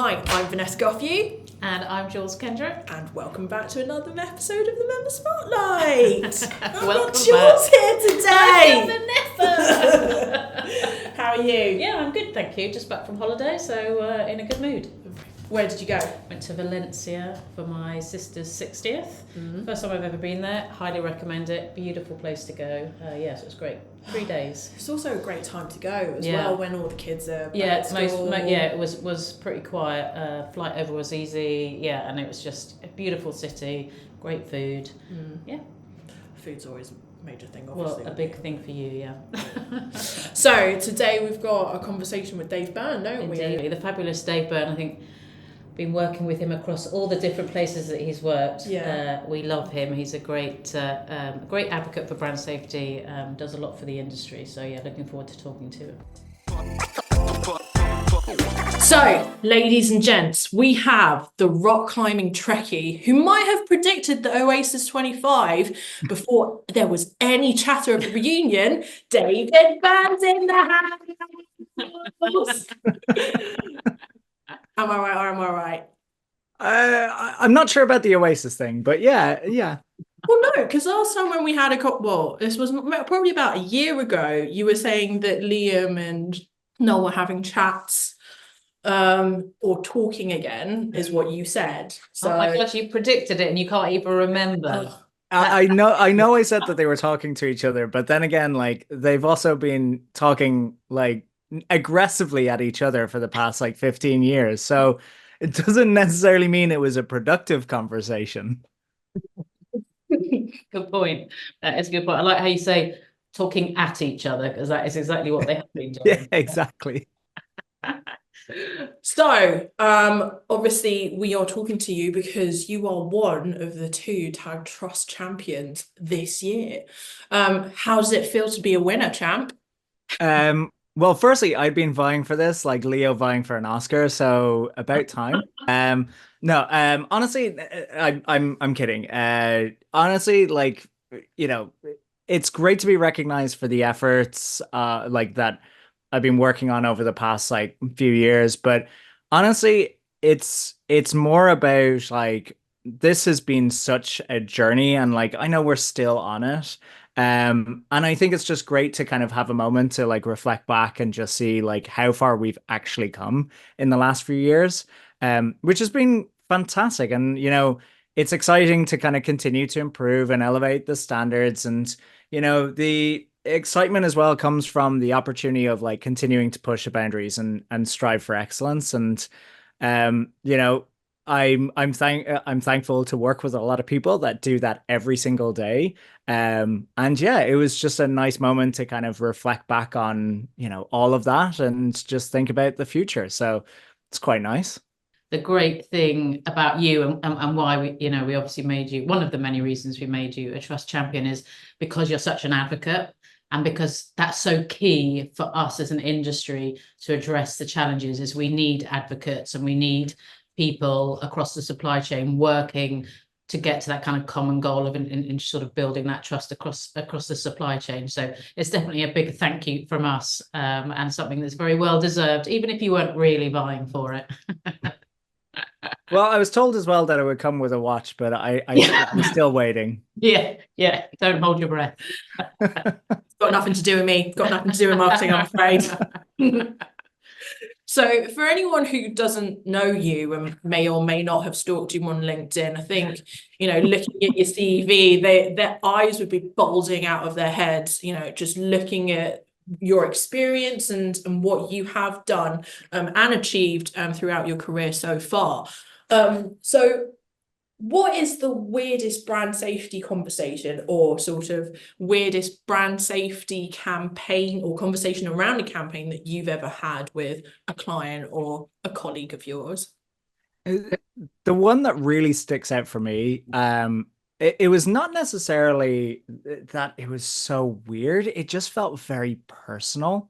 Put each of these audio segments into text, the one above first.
Hi, I'm Vanessa Goff-Yu. And I'm Jules, Kendrick. And welcome back to another episode of the Member Spotlight. Welcome Jules back. Here today. Vanessa. How are you? Yeah, I'm good, thank you. Just back from holiday, so in a good mood. Where did you go? Went to Valencia for my sister's 60th. First time I've ever been there. Highly recommend it. Beautiful place to go. Yes, it was great. 3 days. It's also a great time to go as well when all the kids are back at school. It was pretty quiet. Flight over was easy. Yeah, and it was just a beautiful city. Great food. Yeah. Food's always a major thing, obviously. Well, a big thing for you, yeah. So today we've got a conversation with Dave Byrne, don't we? Indeed. The fabulous Dave Byrne, I think. Been working with him across all the different places that he's worked. We love him. He's a great advocate for brand safety, does a lot for the industry. So yeah, looking forward to talking to him. So, ladies and gents, we have the rock climbing Trekkie who might have predicted the Oasis 25 before there was any chatter of the reunion. David Byrne's in the house. Am I right or am I right? I'm not sure about the Oasis thing, but yeah. Well, no, because last time when we had this was probably about a year ago, you were saying that Liam and Noel were having chats or talking again, is what you said. So, oh my gosh, you predicted it and you can't even remember. I know I said that they were talking to each other, but then again, like they've also been talking like aggressively at each other for the past like 15 years. So it doesn't necessarily mean it was a productive conversation. Good point. That is a good point. I like how you say talking at each other, because that is exactly what they have been doing. Yeah, exactly. So, obviously we are talking to you because you are one of the 2 Tag Trust champions this year. How does it feel to be a winner, champ? Well, firstly, I've been vying for this, like Leo vying for an Oscar, so about time. Honestly, I'm kidding. Honestly, like, you know, it's great to be recognized for the efforts like that I've been working on over the past like few years, but honestly, it's more about like this has been such a journey, and like I know we're still on it. And I think it's just great to kind of have a moment to like reflect back and just see like how far we've actually come in the last few years, which has been fantastic. And, you know, it's exciting to kind of continue to improve and elevate the standards. And, you know, the excitement as well comes from the opportunity of like continuing to push the boundaries and strive for excellence. And, you know, I'm thankful to work with a lot of people that do that every single day. And yeah, it was just a nice moment to kind of reflect back on, you know, all of that and just think about the future. So it's quite nice. The great thing about you and why we obviously made you, one of the many reasons we made you a trust champion, is because you're such an advocate, and because that's so key for us as an industry to address the challenges. Is we need advocates and we need people across the supply chain working to get to that kind of common goal of in sort of building that trust across the supply chain. So it's definitely a big thank you from us, and something that's very well deserved, even if you weren't really vying for it. Well, I was told as well that it would come with a watch, but I'm still waiting. Yeah. Don't hold your breath. Got nothing to do with me. Got nothing to do with marketing, I'm afraid. So for anyone who doesn't know you and may or may not have stalked you on LinkedIn, I think, you know, looking at your CV, their eyes would be bulging out of their heads, you know, just looking at your experience and what you have done and achieved throughout your career so far. So what is the weirdest brand safety conversation or sort of weirdest brand safety campaign or conversation around a campaign that you've ever had with a client or a colleague of yours? The one that really sticks out for me, it was not necessarily that it was so weird. It just felt very personal.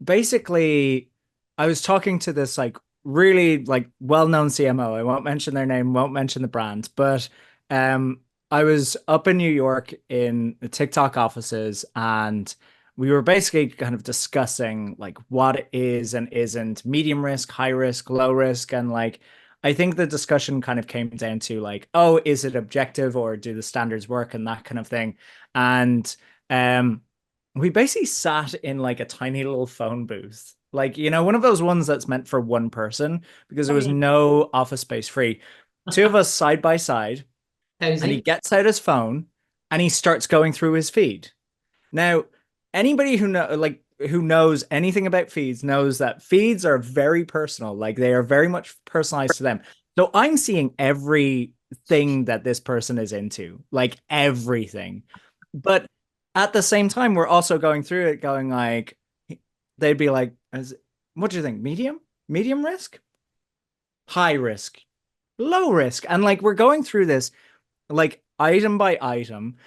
Basically, I was talking to this like really like well-known CMO. I won't mention their name, won't mention the brand, but I was up in New York in the TikTok offices, and we were basically kind of discussing like what is and isn't medium risk, high risk, low risk. And like, I think the discussion kind of came down to like, oh, is it objective or do the standards work and that kind of thing. And we basically sat in like a tiny little phone booth, like, you know, one of those ones that's meant for one person because there was no office space free. Two of us side by side, and he Cozy. gets out his phone and he starts going through his feed. Now, anybody who knows anything about feeds knows that feeds are very personal, like they are very much personalized to them. So I'm seeing everything that this person is into, like everything. But at the same time, we're also going through it, going like, they'd be like, what do you think? Medium? Medium risk? High risk? Low risk? And like, we're going through this like item by item.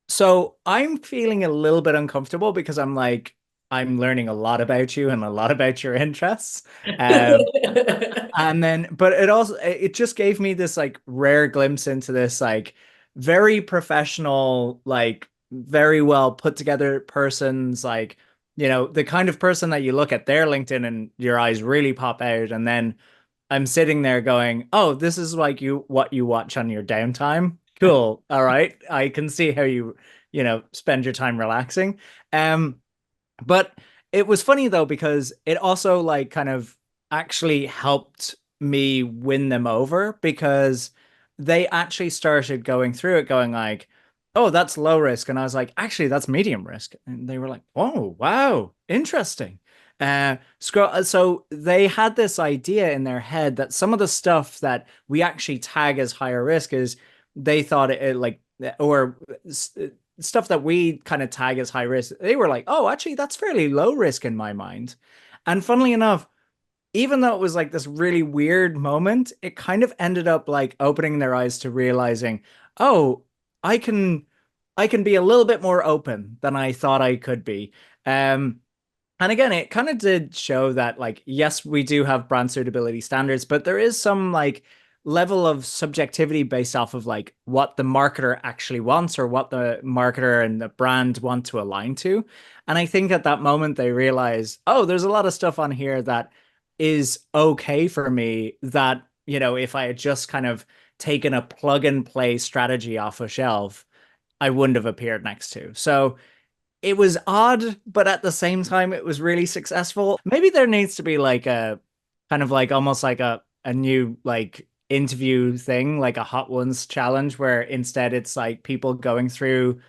So I'm feeling a little bit uncomfortable because I'm like, I'm learning a lot about you and a lot about your interests. And then, but it just gave me this like rare glimpse into this like very professional, like very well put together person's like, you know, the kind of person that you look at their LinkedIn and your eyes really pop out. And then I'm sitting there going, oh, this is like what you watch on your downtime. Cool. All right. I can see how you know, spend your time relaxing. But it was funny though, because it also like kind of actually helped me win them over because they actually started going through it, going like, oh, that's low risk. And I was like, actually, that's medium risk. And they were like, oh, wow, interesting. So they had this idea in their head that some of the stuff that we actually tag as higher risk is they thought it like, or stuff that we kind of tag as high risk, they were like, oh, actually, that's fairly low risk in my mind. And funnily enough, even though it was like this really weird moment, it kind of ended up like opening their eyes to realizing, oh, I can I can be a little bit more open than I thought I could be. And again, it kind of did show that, like, yes, we do have brand suitability standards, but there is some like level of subjectivity based off of like what the marketer actually wants or what the marketer and the brand want to align to. And I think at that moment they realize, oh, there's a lot of stuff on here that is okay for me that, you know, if I had just kind of taken a plug and play strategy off a shelf, I wouldn't have appeared next to. So it was odd, but at the same time, it was really successful. Maybe there needs to be like a kind of like almost like a new like interview thing, like a Hot Ones challenge, where instead it's like people going through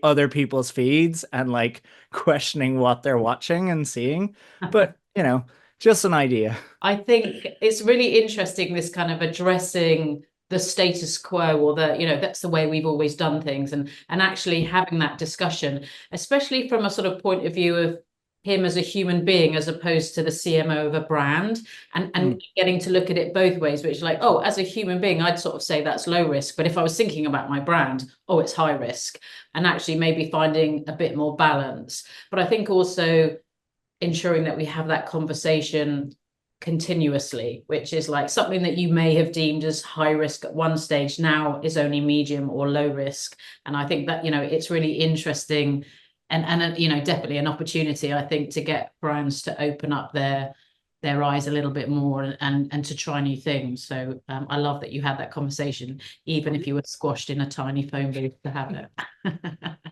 other people's feeds and like questioning what they're watching and seeing. But, you know, just an idea. I think it's really interesting, this kind of addressing the status quo, or the, you know, that's the way we've always done things, and actually having that discussion, especially from a sort of point of view of him as a human being as opposed to the CMO of a brand, and getting to look at it both ways, which, like, oh, as a human being, I'd sort of say that's low risk, but if I was thinking about my brand, oh, it's high risk, and actually maybe finding a bit more balance. But I think also ensuring that we have that conversation continuously, which is like something that you may have deemed as high risk at one stage now is only medium or low risk. And I think that, you know, it's really interesting, and you know, definitely an opportunity, I think, to get brands to open up their eyes a little bit more, and to try new things. So I love that you had that conversation, even if you were squashed in a tiny phone booth to have it.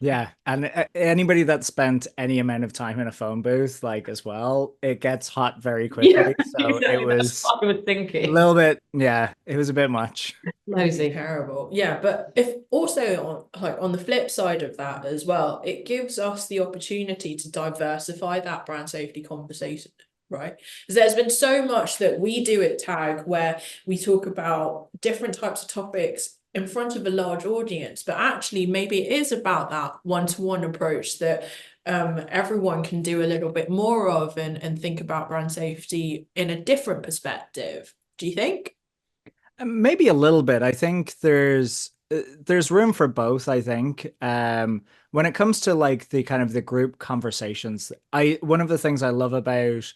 Yeah, and anybody that spent any amount of time in a phone booth, like as well, it gets hot very quickly. Yeah, So exactly. it was That's what I was a thinking. little bit, yeah, it was a bit much. Nosy. Terrible. Yeah, but if also on the flip side of that as well, it gives us the opportunity to diversify that brand safety conversation, right? Because there's been so much that we do at Tag where we talk about different types of topics in front of a large audience, but actually maybe it is about that one-to-one approach that everyone can do a little bit more of, and think about brand safety in a different perspective. Do you think? Maybe a little bit. I think there's room for both, I think. When it comes to like the kind of the group conversations, I one of the things I love about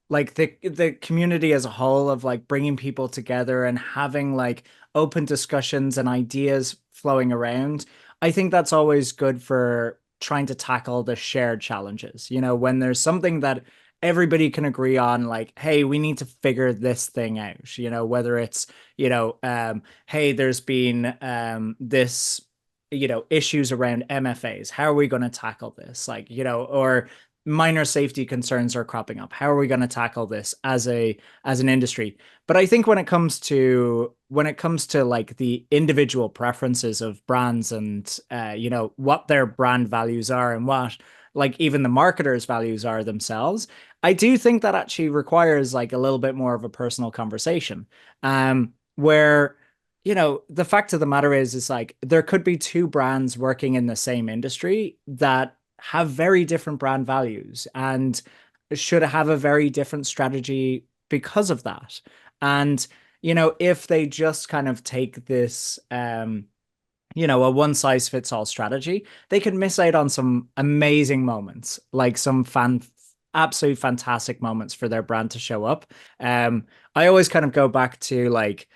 like the community as a whole of like bringing people together and having like open discussions and ideas flowing around. I think that's always good for trying to tackle the shared challenges. You know, when there's something that everybody can agree on, like, hey, we need to figure this thing out, you know, whether it's, hey, there's been this, issues around MFAs. How are we going to tackle this? Like, or minor safety concerns are cropping up. How are we going to tackle this as an industry? But I think when it comes to like the individual preferences of brands and what their brand values are and what like even the marketers' values are themselves, I do think that actually requires like a little bit more of a personal conversation. Where the fact of the matter is like there could be two brands working in the same industry that have very different brand values and should have a very different strategy because of that. And, if they just kind of take this, a one size fits all strategy, they could miss out on some amazing moments, like some absolute fantastic moments for their brand to show up. I always kind of go back to like,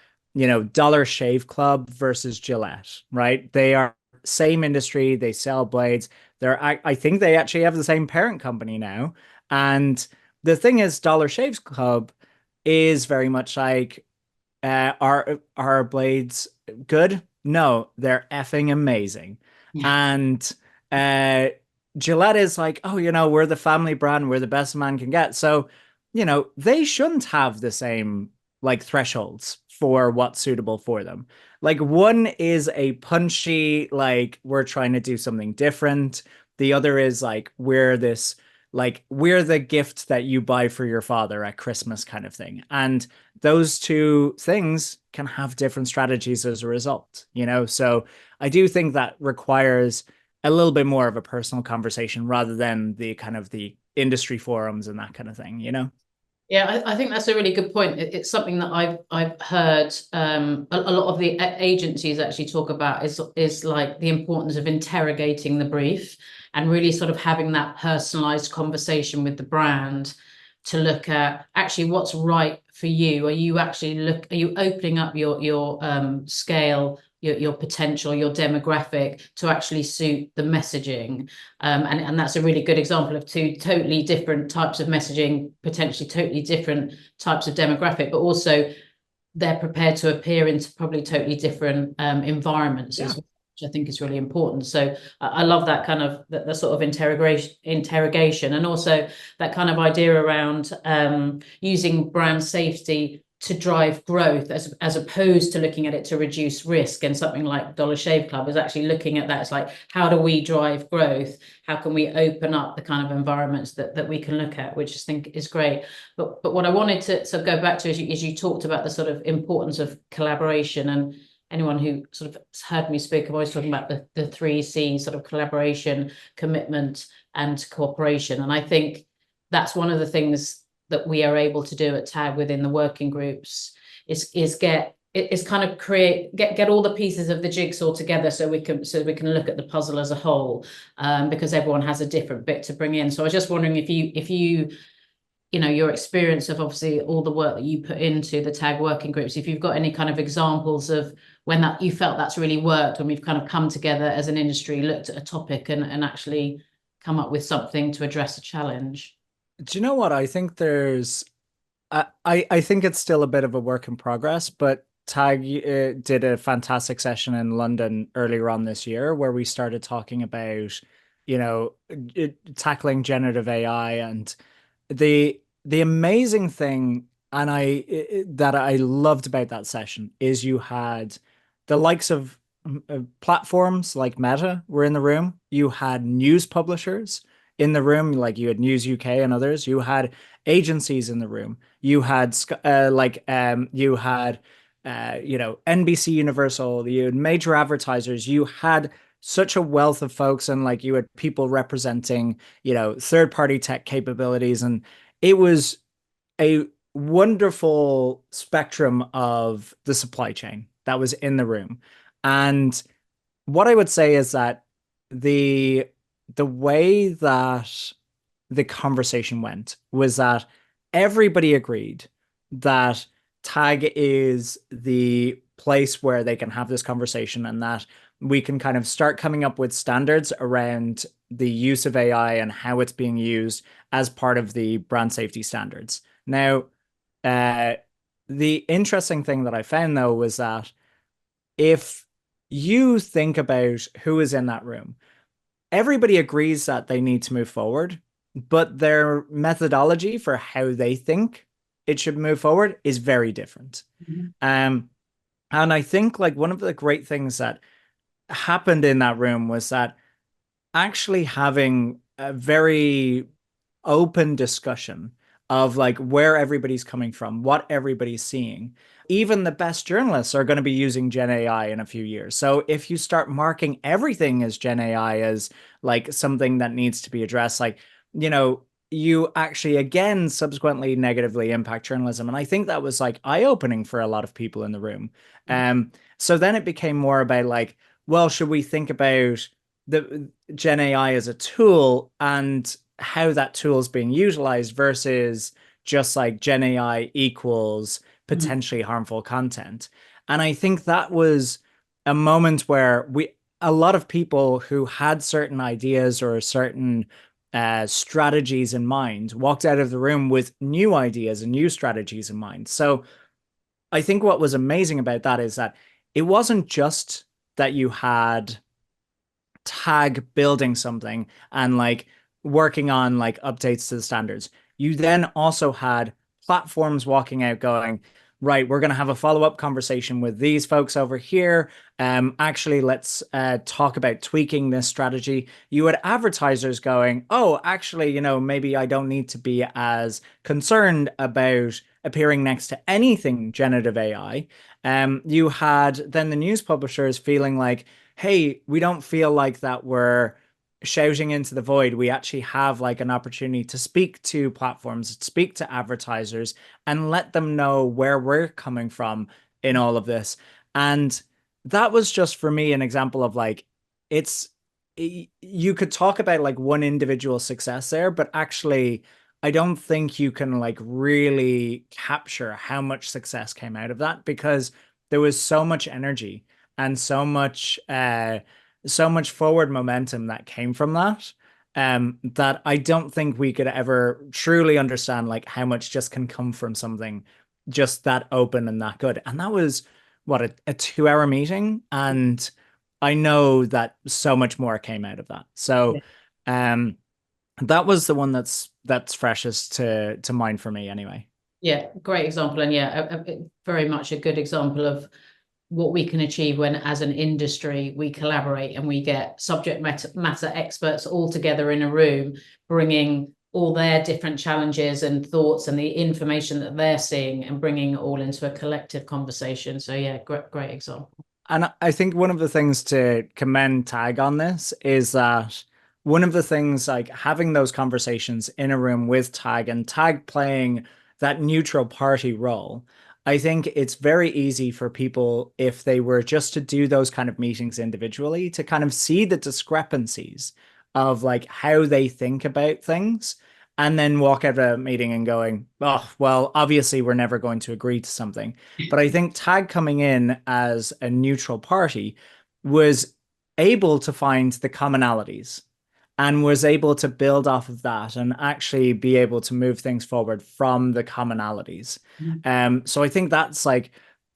Dollar Shave Club versus Gillette, right? They are same industry, they sell blades. I think they actually have the same parent company now. And the thing is, Dollar Shave Club is very much like, are blades good? No, they're effing amazing. Yeah. And uh, Gillette is like, oh, we're the family brand, we're the best man can get. So, they shouldn't have the same like thresholds for what's suitable for them. Like one is a punchy, like we're trying to do something different. The other is like we're the gift that you buy for your father at Christmas kind of thing. And those two things can have different strategies as a result, So I do think that requires a little bit more of a personal conversation rather than the kind of the industry forums and that kind of thing, Yeah, I think that's a really good point. It's something that I've heard a lot of the agencies actually talk about is like the importance of interrogating the brief and really sort of having that personalized conversation with the brand to look at actually what's right for you. Are you opening up your scale, your potential, your demographic to actually suit the messaging? And that's a really good example of two totally different types of messaging, potentially totally different types of demographic, but also they're prepared to appear into probably totally different environments as well, which I think is really important. So I love that kind of the sort of interrogation, and also that kind of idea around using brand safety to drive growth as opposed to looking at it to reduce risk. And something like Dollar Shave Club is actually looking at that. It's like, how do we drive growth? How can we open up the kind of environments that we can look at, which I think is great. But what I wanted to sort of go back to is you talked about the sort of importance of collaboration, and anyone who sort of heard me speak, I'm always talking about the 3C sort of collaboration, commitment, and cooperation. And I think that's one of the things that we are able to do at TAG within the working groups is get all the pieces of the jigsaw together so we can look at the puzzle as a whole, because everyone has a different bit to bring in. So I was just wondering if you your experience of obviously all the work that you put into the TAG working groups, if you've got any kind of examples of when that you felt that's really worked, when we've kind of come together as an industry, looked at a topic and actually come up with something to address a challenge. Do you know what? I think I think it's still a bit of a work in progress, but TAG did a fantastic session in London earlier on this year where we started talking about, tackling generative AI. And the amazing thing, and that I loved about that session is you had the likes of platforms like Meta were in the room. You had news publishers in the room, like you had News UK and others. You had agencies in the room. You had NBC Universal. You had major advertisers. You had such a wealth of folks, and like you had people representing third party tech capabilities, and it was a wonderful spectrum of the supply chain that was in the room. And what I would say is that the way that the conversation went was that everybody agreed that TAG is the place where they can have this conversation, and that we can kind of start coming up with standards around the use of AI and how it's being used as part of the brand safety standards. Now, the interesting thing that I found though was that if you think about who is in that room, everybody agrees that they need to move forward, but their methodology for how they think it should move forward is very different. And I think like one of the great things that happened in that room was that actually having a very open discussion of like where everybody's coming from, what everybody's seeing. Even the best journalists are going to be using Gen AI in a few years. So if you start marking everything as Gen AI as like something that needs to be addressed, like, you know, you actually again subsequently negatively impact journalism. And I think that was like eye-opening for a lot of people in the room. So then it became more about like, well, should we think about the Gen AI as a tool and how that tool is being utilized versus just like Gen AI equals potentially harmful content. And I think that was a moment where a lot of people who had certain ideas or certain strategies in mind walked out of the room with new ideas and new strategies in mind. So I think what was amazing about that is that it wasn't just that you had Tag building something and like working on like updates to the standards. You then also had platforms walking out going, right, we're going to have a follow-up conversation with these folks over here. Actually, let's talk about tweaking this strategy. You had advertisers going, oh, actually, you know, maybe I don't need to be as concerned about appearing next to anything generative AI. You had then the news publishers feeling like, hey, we don't feel like that we're shouting into the void. We actually have like an opportunity to speak to platforms, speak to advertisers, and let them know where we're coming from in all of this. And that was just for me an example of like, you could talk about like one individual success there, but actually, I don't think you can like really capture how much success came out of that because there was so much energy and so much forward momentum that came from that, that I don't think we could ever truly understand like how much just can come from something just that open and that good. And that was what a 2 hour meeting, and I know that so much more came out of that. So that was the one that's freshest to mind for me anyway. Yeah, great example. And yeah, very much a good example of what we can achieve when as an industry we collaborate and we get subject matter experts all together in a room, bringing all their different challenges and thoughts and the information that they're seeing and bringing it all into a collective conversation. So yeah, great example. And I think one of the things to commend Tag on this is that one of the things, like having those conversations in a room with Tag and Tag playing that neutral party role, I think it's very easy for people, if they were just to do those kind of meetings individually, to kind of see the discrepancies of like how they think about things and then walk out of a meeting and going, oh, well, obviously we're never going to agree to something. But I think Tag coming in as a neutral party was able to find the commonalities and was able to build off of that and actually be able to move things forward from the commonalities. So I think that's like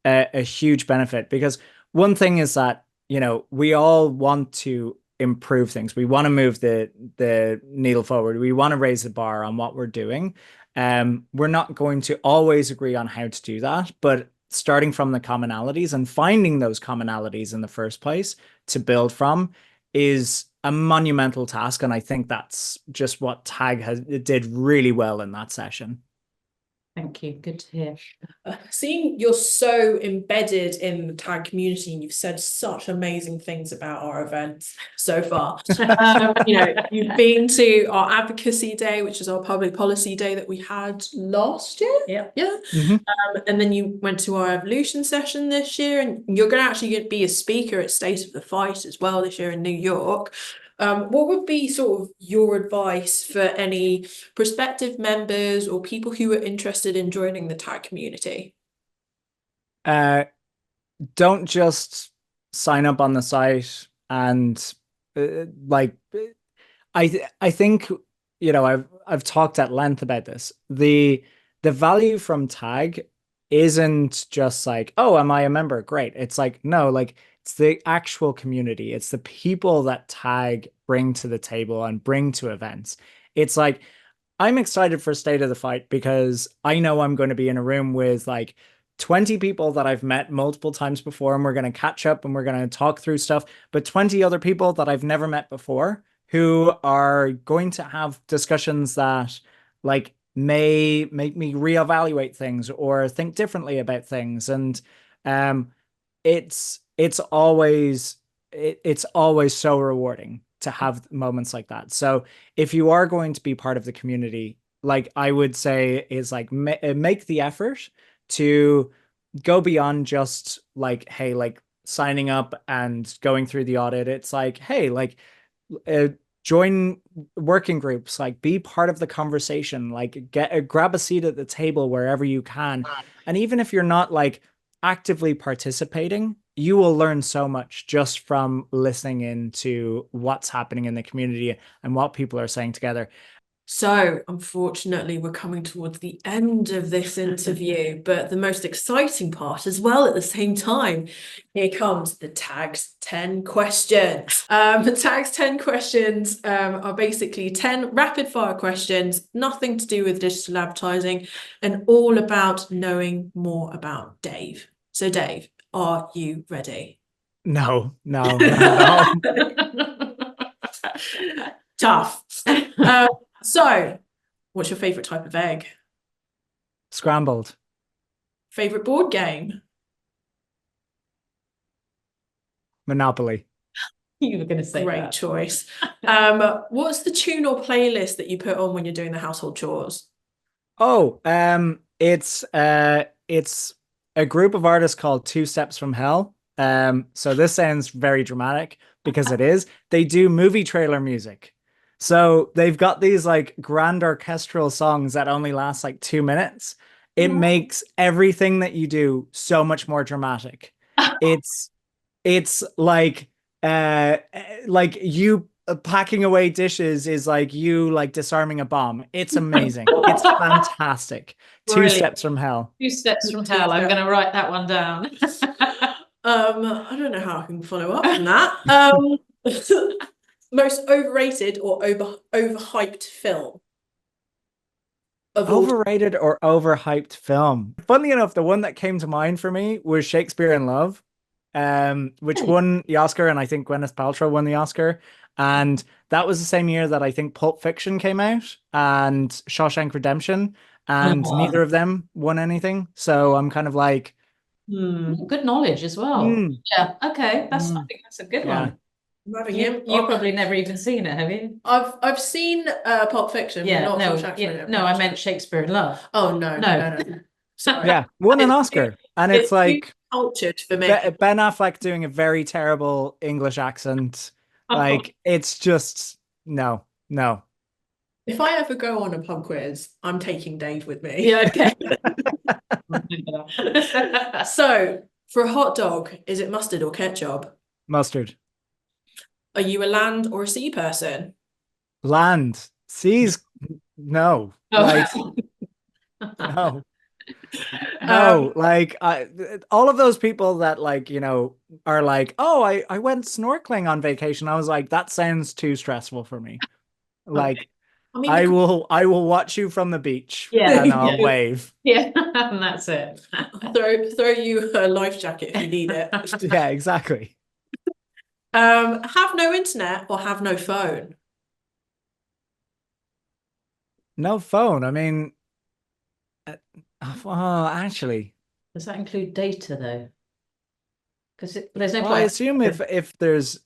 a huge benefit, because one thing is that, you know, we all want to improve things. We want to move the needle forward. We want to raise the bar on what we're doing. We're not going to always agree on how to do that, but starting from the commonalities and finding those commonalities in the first place to build from is a monumental task. And I think that's just what Tag did really well in that session. Thank you. Good to hear. Seeing you're so embedded in the Tag community and you've said such amazing things about our events so far. You know, you've been to our advocacy day, which is our public policy day that we had last year. Yeah. And then you went to our evolution session this year, and you're going to actually be a speaker at State of the Fight as well this year in New York. What would be sort of your advice for any prospective members or people who are interested in joining the Tag community? Don't just sign up on the site and I think, I've talked at length about this. The value from tag isn't just like, oh, am I a member? Great. It's like, no, like it's the actual community. It's the people that tag bring to the table and bring to events. It's like I'm excited for State of the Fight because I know I'm going to be in a room with like 20 people that I've met multiple times before, and we're going to catch up and we're going to talk through stuff, but 20 other people that I've never met before who are going to have discussions that like may make me reevaluate things or think differently about things. And um it's always it's always so rewarding to have moments like that. So if you are going to be part of the community, like I would say is like make the effort to go beyond just like, hey, like signing up and going through the audit. It's like, hey, like uh, join working groups, like be part of the conversation, like grab a seat at the table wherever you can. And even if you're not like actively participating, you will learn so much just from listening into what's happening in the community and what people are saying together. So, unfortunately, we're coming towards the end of this interview, but the most exciting part as well at the same time. Here comes the Tags 10 questions. The Tags 10 questions are basically 10 rapid fire questions, nothing to do with digital advertising, and all about knowing more about Dave. So, Dave, are you ready? No, not at all. Tough. So, what's your favorite type of egg? Scrambled. Favorite board game? Monopoly. You were going to say Great that. choice. What's the tune or playlist that you put on when you're doing the household chores? Oh, it's a group of artists called Two Steps from Hell. So this sounds very dramatic because it is. They do movie trailer music. So they've got these like grand orchestral songs that only last like 2 minutes. It makes everything that you do so much more dramatic. It's it's like you packing away dishes is like you like disarming a bomb. It's amazing. It's fantastic. Two Brilliant. Steps from Hell. 2 steps from hell. I'm going to write that one down. I don't know how I can follow up on that. Most overrated or overhyped film? Overrated or overhyped film? Funnily enough, the one that came to mind for me was Shakespeare in Love, which won the Oscar, and I think Gwyneth Paltrow won the Oscar. And that was the same year that I think Pulp Fiction came out and Shawshank Redemption, and neither of them won anything. So I'm kind of like, good knowledge as well. Yeah. Okay. I think that's a good one. You've probably never even seen it, have you? I've seen Pulp Fiction. Yeah. But not No. Yeah, no. I meant Shakespeare in Love. Oh no. Sorry. Yeah, won an Oscar, and it's like cultured for me. Ben Affleck doing a very terrible English accent. Like it's just no. If I ever go on a pub quiz, I'm taking Dave with me. Yeah, okay. So, for a hot dog, is it mustard or ketchup? Mustard. Are you a land or a sea person? Land. Seas. No. Like no. No, like all of those people that like, are like, oh, I went snorkeling on vacation. I was like, that sounds too stressful for me. Like, okay. I mean, I will watch you from the beach, yeah, and I'll wave. Yeah, and that's it. throw you a life jacket if you need it. Yeah, exactly. Have no internet or have no phone? No phone. I mean, actually, does that include data though? Because there's no well, point. I assume if there's,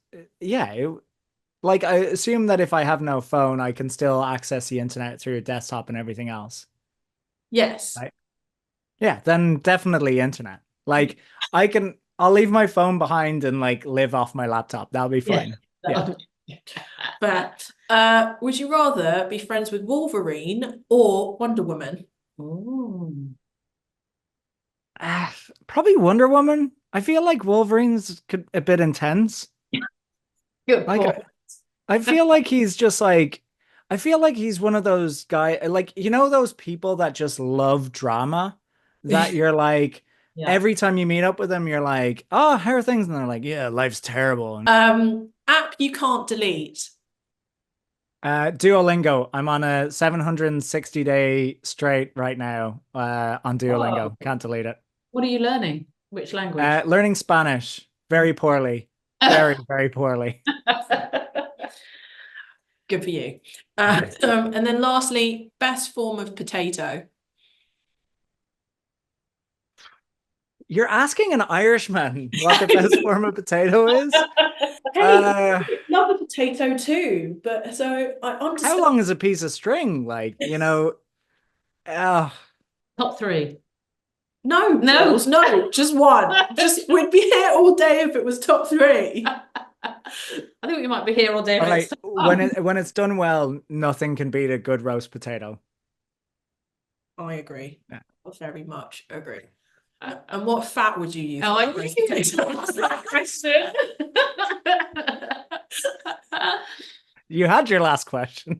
like I assume that if I have no phone, I can still access the internet through a desktop and everything else. Yes. Right? Yeah, then definitely internet. Like I'll leave my phone behind and like live off my laptop. That'll be fine. Yeah. But would you rather be friends with Wolverine or Wonder Woman? Probably Wonder Woman. I feel like Wolverine's a bit intense. Good. Like I feel like he's just like, I feel like he's one of those guys, like, you know, those people that just love drama, that you're like, Yeah. every time you meet up with them, you're like, oh, how are things? And they're like, yeah, life's terrible. App you can't delete. Duolingo. I'm on a 760-day straight right now on Duolingo. Can't delete it. What are you learning? Which language? Learning Spanish very poorly. Very, very poorly. Good for you. And then lastly, best form of potato. You're asking an Irishman what the best form of potato is? Hey, love a potato too, but so I understand. How long is a piece of string? Like, you know, Top 3. No, No. Jules, no, just one. Just we'd be here all day if it was top 3. I think we might be here all day. all right, when it's done well, nothing can beat a good roast potato. I agree. Yeah. I very much agree. And what fat would you use? Oh, I for really roast potato? asked that question. You had your last question.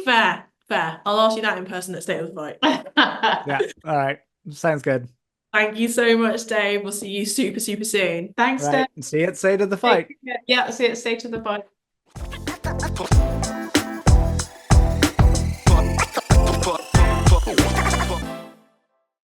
Fair, fair. I'll ask you that in person at State of the Fight. Yeah, all right. Sounds good. Thank you so much, Dave. We'll see you super, super soon. Thanks, Right. Dave. See you at State of the Fight. Yeah, see you at State of the Fight.